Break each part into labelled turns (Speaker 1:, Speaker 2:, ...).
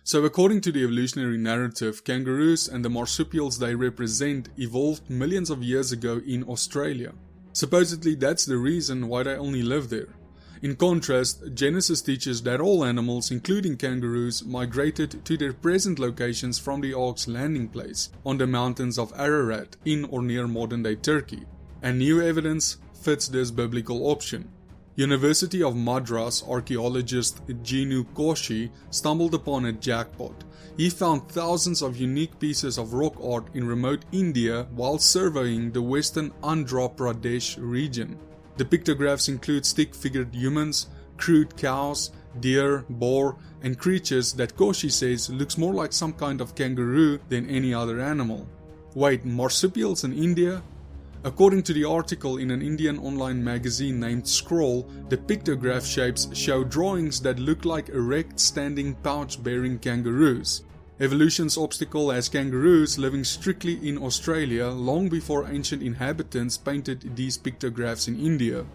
Speaker 1: So according to the evolutionary narrative, kangaroos and the marsupials they represent evolved millions of years ago in Australia. Supposedly that's the reason why they only live there. In contrast, Genesis teaches that all animals, including kangaroos, migrated to their present locations from the Ark's landing place on the mountains of Ararat in or near modern-day Turkey, and new evidence fits this biblical option. University of Madras archaeologist Jinu Koshi stumbled upon a jackpot. He found thousands of unique pieces of rock art in remote India while surveying the western Andhra Pradesh region. The pictographs include stick-figured humans, crude cows, deer, boar, and creatures that Koshi says looks more like some kind of kangaroo than any other animal. Wait, marsupials in India? According to the article in an Indian online magazine named Scroll, the pictograph shapes show drawings that look like erect standing pouch-bearing kangaroos. Evolution's obstacle has kangaroos living strictly in Australia long before ancient inhabitants painted these pictographs in India.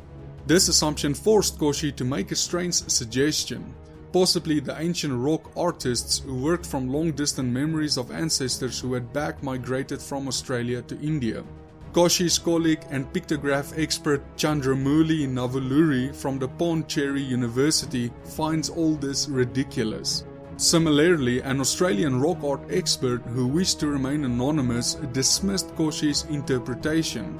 Speaker 1: This assumption forced Koshi to make a strange suggestion. Possibly the ancient rock artists who worked from long-distant memories of ancestors who had back migrated from Australia to India. Koshi's colleague and pictograph expert Chandramouli Navuluri from the Pondicherry University finds all this ridiculous. Similarly, an Australian rock art expert who wished to remain anonymous dismissed Koshi's interpretation.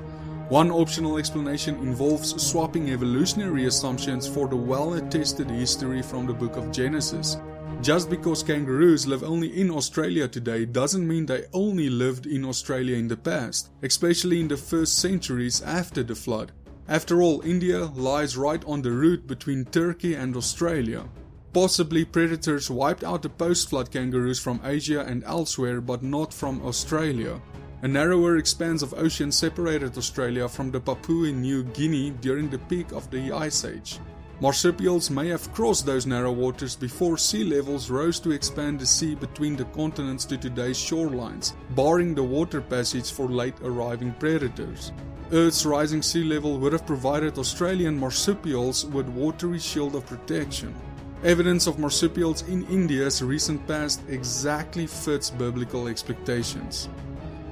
Speaker 1: One optional explanation involves swapping evolutionary assumptions for the well-attested history from the book of Genesis. Just because kangaroos live only in Australia today doesn't mean they only lived in Australia in the past, especially in the first centuries after the flood. After all, India lies right on the route between Turkey and Australia. Possibly predators wiped out the post-flood kangaroos from Asia and elsewhere, but not from Australia. A narrower expanse of ocean separated Australia from the Papua New Guinea during the peak of the Ice Age. Marsupials may have crossed those narrow waters before sea levels rose to expand the sea between the continents to today's shorelines, barring the water passage for late arriving predators. Earth's rising sea level would have provided Australian marsupials with watery shield of protection. Evidence of marsupials in India's recent past exactly fits biblical expectations.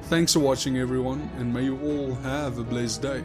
Speaker 1: Thanks for watching everyone, and may you all have a blessed day.